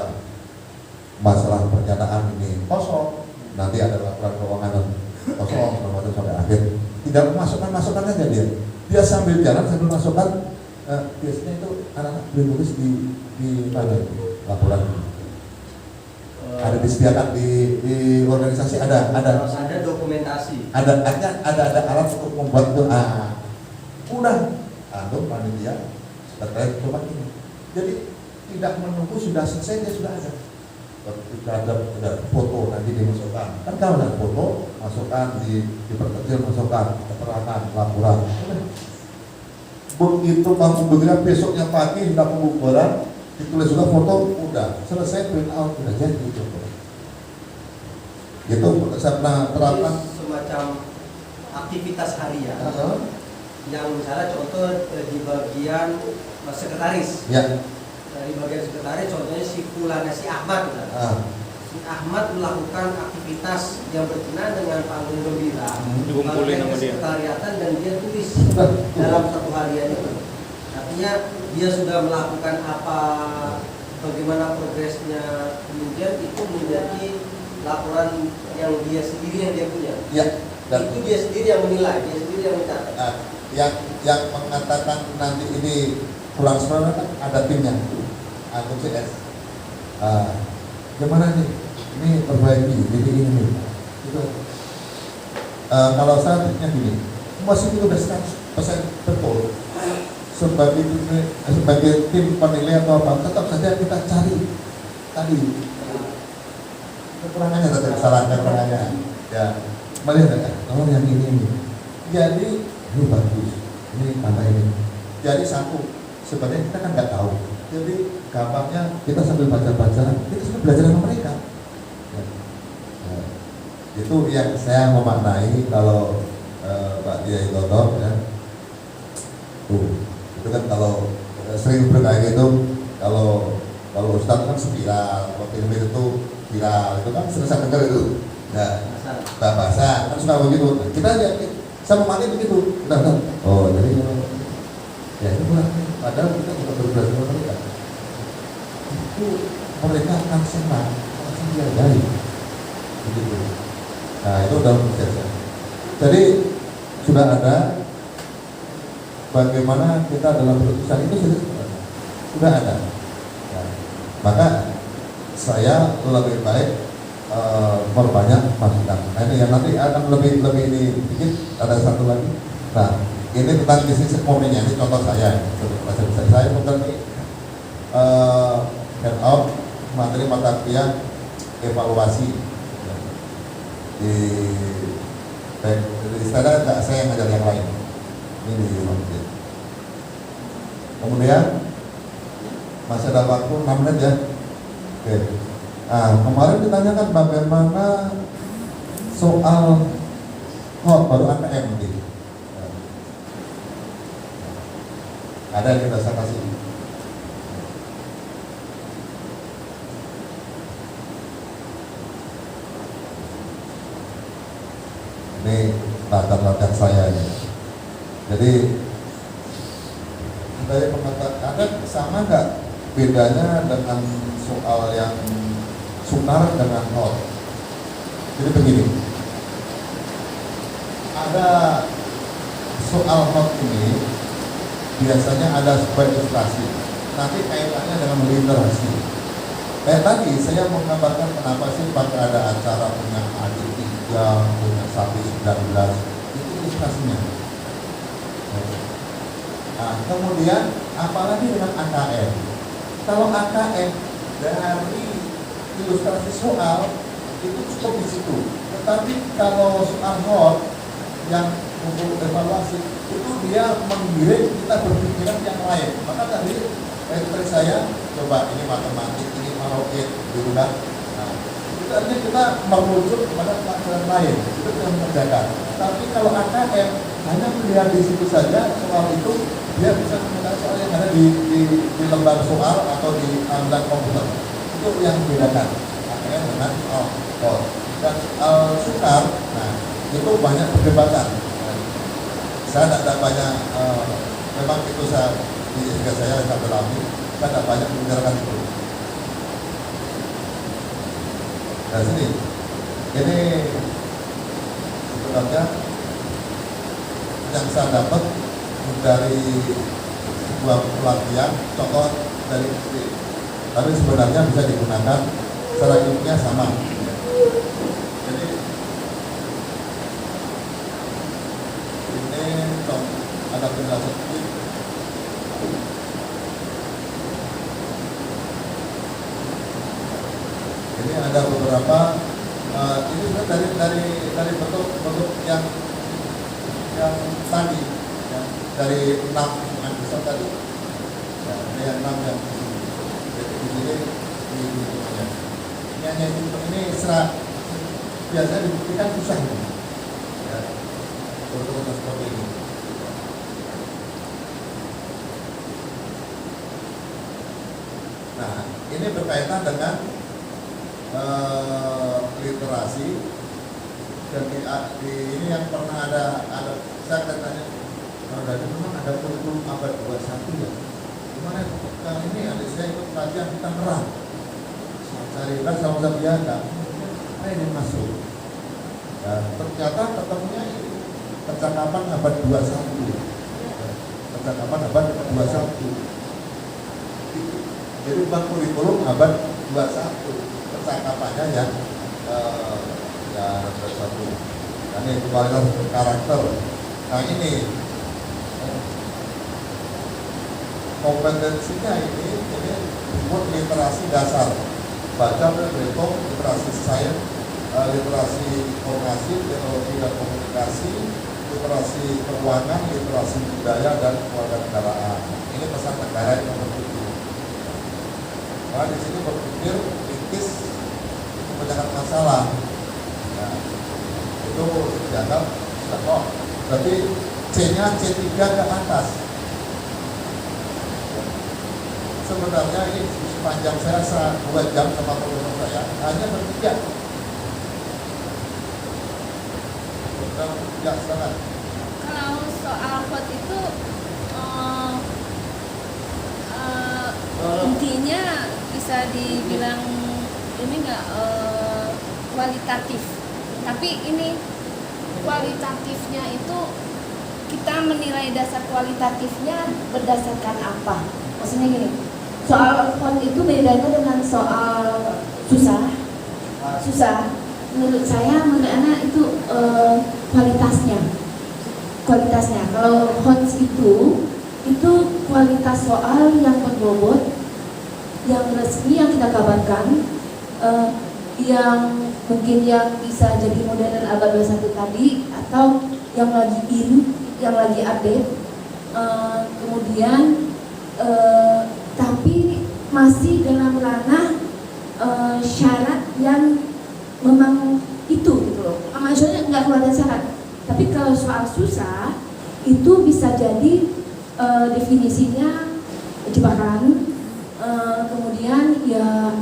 masalah pernyataan ini kosong, nanti ada laporan keuangan kosong sampai akhir. Tidak masukkan aja dia sambil jalan sambil masukkan. Biasanya itu anak-anak boleh tulis di mana laporan ada disediakan di organisasi ada Harus ada dokumentasi. ada alat untuk membuat itu udah panitia terkait rumah ini. Jadi tidak menunggu sudah selesai, dia sudah ada. Ketika ada foto nanti dimasukkan. Kan kalau ada foto masukkan diperkecil, masukkan keterangan laporan. Begitu kamu bergerak besoknya pagi sudah pembubaran, ditulis sudah foto, udah selesai, print out, udah jadi itu. Itu saya pernah terapkan Semacam aktivitas harian yang misalnya contoh di bagian sekretaris. ya. Dari bagian sekretaris contohnya si Fulana, si Ahmad misalnya. Si Ahmad melakukan aktivitas yang berkenaan dengan panggung gembira, Dikumpulin sama dia. sekretariatan, dan dia tulis dalam satu harian itu. Artinya dia sudah melakukan apa, bagaimana progresnya, kemudian itu menjadi laporan yang dia sendiri yang dia punya. Ya, dan Itu dia sendiri yang menilai, dia sendiri yang mencatat. yang mengatakan nanti ini kurang sempurna kan ada timnya, atau CS. Gimana nih? Ini perbaiki, ini. Itu. Kalau saya pikirnya gini, masih itu udah 100% betul. Sebagai tim penilai atau apa, tetap saja kita cari tadi kekurangannya, tetap kesalahan kekurangannya. Ya, melihat kan, oh yang ini. Jadi ini bagus, ini tambah ini. Jadi satu, sebenarnya kita kan nggak tahu. Jadi gampangnya kita sambil baca-baca, kita sambil belajar sama mereka. Ya. Nah, itu yang saya memaknai kalau Pak Kiai Toto ya. Itu kan kalau sering berkait gitu, kalau Ustadz kan spiral, kalau film itu viral, itu kan selesai dengar itu. Nah, bahasa kan suka begitu. Nah, kita aja sama mati begitu. Nah. Oh, jadi ya itu lah. Padahal kita juga berbeda dengan mereka. Itu mereka akan senang, akan dihargai. Begitu. Nah, itu dalam proses. Jadi sudah ada bagaimana kita dalam keputusan itu sudah ada. Nah, maka saya lebih baik memperbanyak masukan. Nah, ini yang nanti akan lebih ini sedikit. Ada satu lagi. Nah, ini tentang bisnis ekonominya. Ini contoh saya. Saya bukan head out materi mata kuliah evaluasi di istana. Saya yang ngajar yang lain. Ini di masjid. Kemudian masih ada waktu 6 menit ya. Oke. Nah, kemarin ditanyakan bagaimana soal baru ATM gitu. Ada yang kita kasih. Ini latar saya ini. Jadi saya mengatakan ada sama nggak bedanya dengan soal yang sukar dengan hot. Jadi begini, ada soal hot ini biasanya ada sebuah ilustrasi, nanti kaitannya dengan literasi. Kayak tadi saya menggambarkan kenapa sih pakai ada acara punya adik 3, punya sapi 19, itu ilustrasinya. Nah, kemudian apalagi dengan AKM. Kalau AKM dari ilustrasi soal itu cukup di situ. Tetapi kalau soal hot yang untuk evaluasi itu dia menggiring kita berpikiran yang lain. Maka tadi trik saya coba ini matematik, ini malokit, gitu kan. Nah, itu artinya kita merujuk kepada pelajaran lain, itu yang mengerjakan. Tapi kalau AKM hanya melihat di situ saja soal itu, dia bisa menggunakan soal yang ada di lembar soal atau di tampilan komputer. Itu yang membedakan AKM dengan soal. Dan sukar, nah itu banyak perdebatan. Saya tidak banyak, memang itu saya di juga saya dalami, saya tidak banyak membicarakan itu. Nah sini, ini sebenarnya yang saya dapat dari sebuah pelatihan, contoh dari tapi sebenarnya bisa digunakan secara ilmiah sama. Jadi ini ada penjelasan sedikit. Ini ada beberapa ini dari bentuk yang tadi ya, dari 6 yang besar tadi ya, ini yang 6 yang jadi di sini ini serat biasanya dibuktikan susah ya, untuk seperti ini. Nah ini berkaitan dengan literasi dan di ini yang pernah ada saya katanya dari memang ada kurikulum abad 21 ya gimana kali ini adik saya ikut kajian kita merah cari sama biasa ini masuk dan ternyata ketemunya percakapan abad 21 percakapan abad 21 jadi bukan kurikulum abad 21 percakapannya yang satu. Nah ini kualitas karakter. Nah ini kompetensinya ini disebut literasi dasar. Baca, berhitung, literasi sains, literasi informasi, teknologi dan komunikasi, literasi keuangan, literasi budaya dan kewarganegaraan. Ini pesan negara yang nomor 7. Nah di sini berpikir kritis memecahkan masalah. Nah, itu dianggap kok. Berarti C-nya C3 ke atas. Sebenarnya ini sepanjang saya 2 jam sama profesor saya hanya bertiga. Ya, silakan. Kalau soal hot itu intinya bisa dibilang ini nggak kualitatif, tapi ini kualitatifnya itu kita menilai dasar kualitatifnya berdasarkan apa? Maksudnya gini, soal hot itu bedanya dengan soal susah. Menurut saya, menurut anak itu kualitasnya. Kalau hot itu kualitas soal yang berbobot, yang resmi yang kita kabarkan, yang mungkin yang bisa jadi modern abad 21 tadi atau yang lagi yang lagi update, kemudian tapi masih dalam ranah syarat yang memang itu gitu loh. Maksudnya nggak keluar dari syarat. Tapi kalau soal susah itu bisa jadi definisinya jebakan, kemudian ya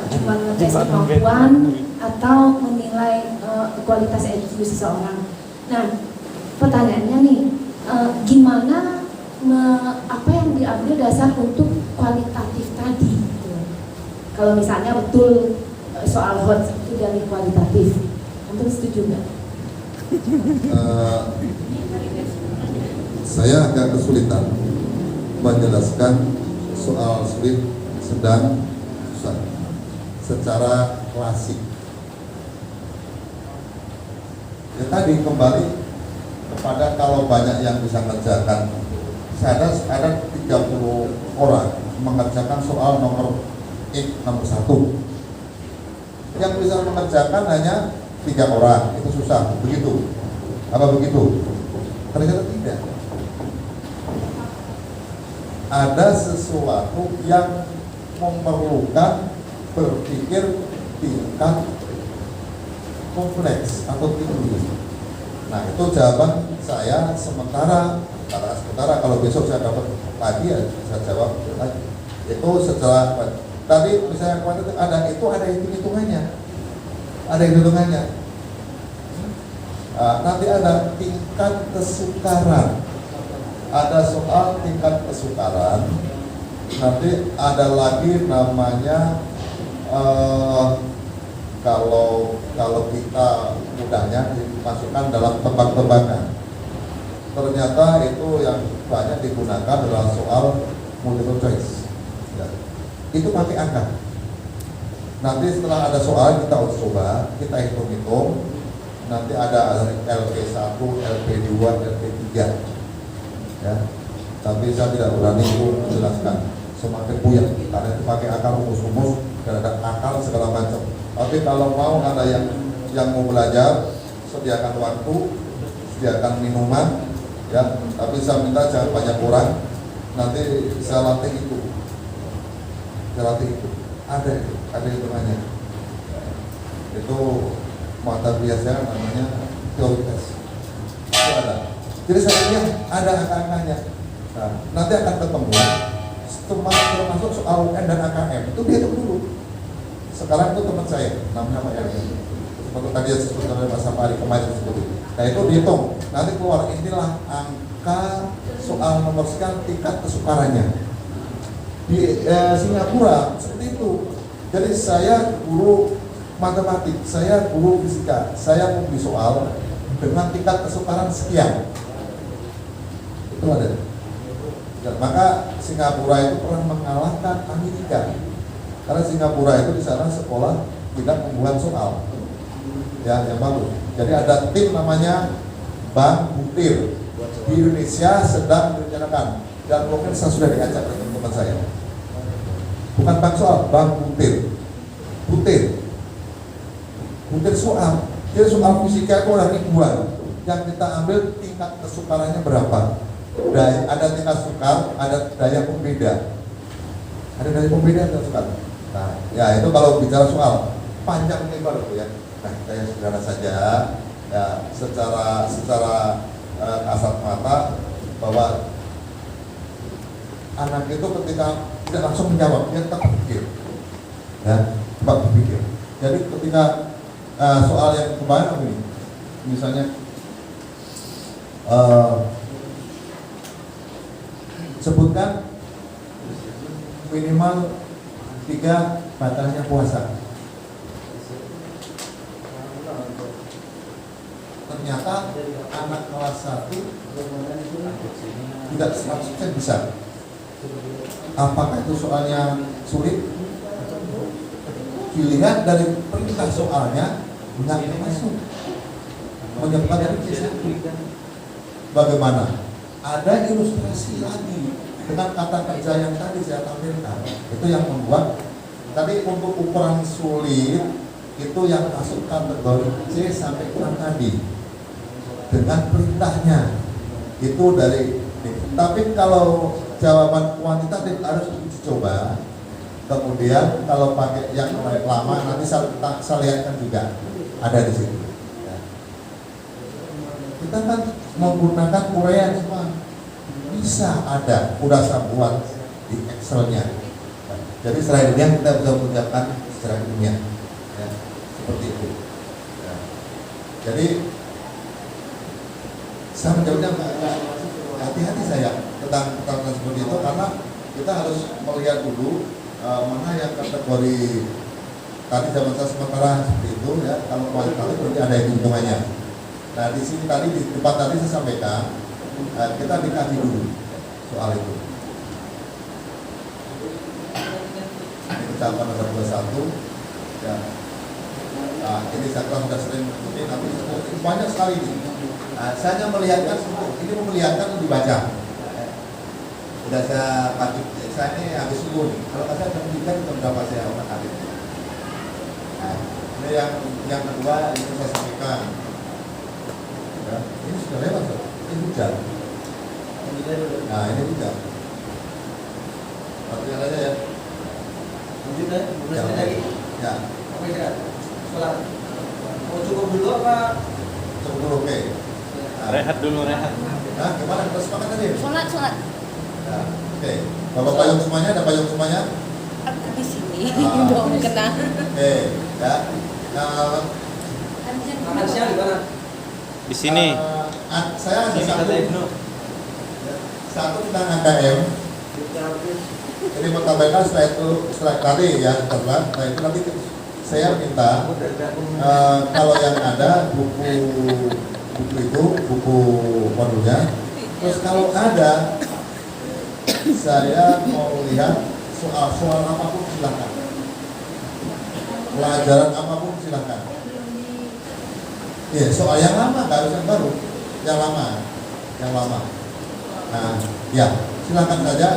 cuma ngetes kemampuan atau menilai kualitas IQ seseorang. Nah, pertanyaannya nih, gimana apa yang diambil dasar untuk kualitatif tadi? Gitu. Kalau misalnya betul soal hot itu dari kualitatif, untuk setuju nggak? Saya agak kesulitan menjelaskan soal sulit, sedang, susah secara klasik. Ya tadi kembali kepada kalau banyak yang bisa mengerjakan ada 30 orang mengerjakan soal nomor 1. Yang bisa mengerjakan hanya 3 orang, itu susah, begitu? Apa begitu? Ternyata tidak. Ada sesuatu yang memerlukan berpikir tingkat kompleks atau tinggi. Nah, itu jawaban saya sementara kalau besok saya dapat lagi ya saya jawab lagi. Itu setelah tadi misalnya kemarin ada hitung-hitungannya. Ada hitung-hitungannya. Nanti ada tingkat kesukaran. Ada soal tingkat kesukaran. Nanti ada lagi namanya kalau kita mudahnya dimasukkan dalam tebak-tebakan. Ternyata itu yang banyak digunakan adalah soal multiple choice. Ya. Itu pakai angka. Nanti setelah ada soal kita harus coba, kita hitung-hitung. Nanti ada LP1, LP2, LP3. Ya. Tapi saya tidak berani untuk menjelaskan. Semakin buyar karena itu pakai akal rumus-rumus dan ada akal segala macam. Tapi kalau mau ada yang mau belajar, sediakan waktu, sediakan minuman, ya. Tapi saya minta jangan banyak orang. Nanti saya latih itu. Ada hitungannya. Itu mata biasa namanya teori tes. Itu ada. Jadi saya lihat ada angka-angkanya. Nah, nanti akan ketemu termasuk soal UN dan AKM itu dihitung dulu. Sekarang itu teman saya namanya Pak Erwin, seperti tadi yang disebutkan oleh Pak Sapari kemarin seperti itu. Nah itu dihitung, nanti keluar inilah angka soal nomor sekian tingkat kesukarannya. Di Singapura seperti itu. Jadi saya guru matematik, saya guru fisika, saya memberi soal dengan tingkat kesukaran sekian. Itu ada. Ya, maka Singapura itu pernah mengalahkan Amerika karena Singapura itu di sana sekolah tidak membuat soal, ya yang bagus. Jadi ada tim namanya Bank Butir di Indonesia sedang direncanakan dan mungkin saya sudah diajak oleh teman-teman saya. Bukan bank soal, Bank Butir soal. Jadi soal fisika itu ada ribuan. Yang kita ambil tingkat kesukarannya berapa? Ada tingkat sukar, ada daya pembeda. Ada daya pembeda dan sukar. Nah, ya itu kalau bicara soal panjang lebar itu ya. Nah, saya sederhana saja. Ya, secara kasat mata bahwa anak itu ketika tidak langsung menjawab, dia tetap berpikir. Ya, tetap berpikir. Jadi ketika soal yang kemarin ini, misalnya sebutkan minimal 3 batalnya puasa. Ternyata anak kelas 1 tidak 100% bisa. Apakah itu soalnya sulit? Dilihat dari perintah soalnya nggak masuk. Menyebutkan dari kisah. Bagaimana? Ada ilustrasi lagi dengan kata kerja yang tadi saya tampilkan. Itu yang membuat tadi untuk ukuran sulit itu yang masuk kategori C sampai kurang tadi dengan perintahnya itu dari. Tapi kalau jawaban kuantitatif harus dicoba. Kemudian kalau pakai yang lama nanti saya lihatkan juga ada di situ. Kita kan menggunakan uraian semua bisa ada, udah saya buat di Excelnya. Jadi selain ini kita bisa mengucapkan secara ilmiah, ya, seperti itu. Ya. Jadi saya menjawabnya hati-hati saya tentang seperti itu karena kita harus melihat dulu mana yang kategori tadi zaman saya sementara seperti itu ya. Kalau kualitatif berarti ada hitungannya. Nah di sini tadi di tempat tadi saya sampaikan kita dikaji dulu soal itu. Ini catatan nomor 21 ya. Nah, ini saya sudah sering mengikuti, tapi banyak sekali ini. Nah, saya hanya melihatkan ini memperlihatkan dibaca. Udah saya pagi, saya ini habis subuh nih. Kalau nggak saya jam 3 jam berapa saya otak atik. Nah, ini yang kedua itu saya sampaikan. Ya, ini sudah lewat loh. Ini hujan. Nah, ini hujan. Artinya aja ya. Lanjut ya, beres lagi. Ya, Oke, ya. Sholat. Mau cukup dulu apa? cukup dulu, oke. Nah, Rehat dulu, rehat. nah, gimana? Kita sepakat tadi? Sholat. Ya, oke. Bapak payung semuanya, ada payung semuanya? Aku di sini Ah. dong kena. Oke, ya. Nah, Makan siang di mana? Di sini. Saya ada Sini kata Ibnu. satu tentang AKM. Ini mau tambahkan setelah tadi ya setelah itu nanti saya minta kalau yang ada buku modulnya. Terus kalau ada saya mau lihat soal apapun silahkan, pelajaran apapun silahkan. Iya, soal yang lama, nggak harus yang baru, yang lama. Nah, ya silahkan saja.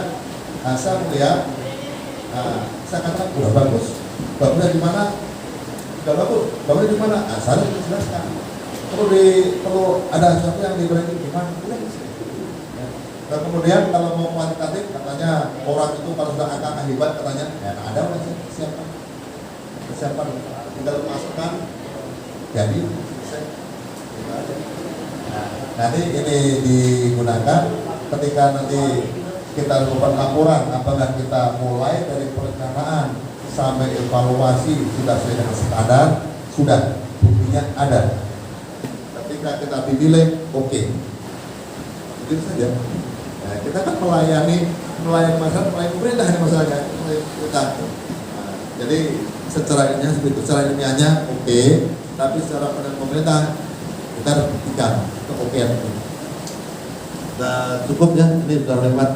Nah, saya melihat, saya katakan udah bagus. Bagusnya di mana? Udah bagus. Bagusnya di mana? Saya jelaskan. Perlu ada sesuatu yang diberhenti gimana? Boleh. Ya. Dan kemudian kalau mau kuantitatif, katanya orang itu kalau sudah angka hebat, katanya ya ada orang persiapan, tinggal masukkan. Jadi nanti ini digunakan ketika nanti kita lakukan laporan, apakah kita mulai dari perencanaan sampai evaluasi sudah sesuai dengan standar, sudah buktinya ada. Ketika kita dinilai, oke. Begitu saja. Nah, kita kan melayani masyarakat, melayani pemerintah ini masalahnya. Kita. Nah, jadi secara ilmiahnya oke, tapi secara pemerintah kita buktikan keokean itu. Nah, cukup ya, ini sudah lewat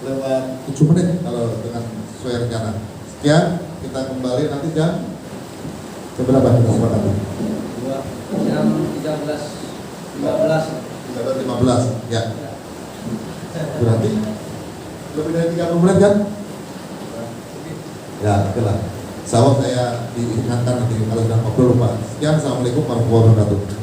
7 menit kalau dengan sesuai rencana. Sekian, kita kembali nanti jam berapa kita sepakati? Jam 13.15. 13.15 ya. Berarti lebih dari 30 menit kan? Ya, oke lah. Sawah saya diingatkan nanti kalau sudah ngobrol lupa. Sekian, assalamualaikum warahmatullahi wabarakatuh.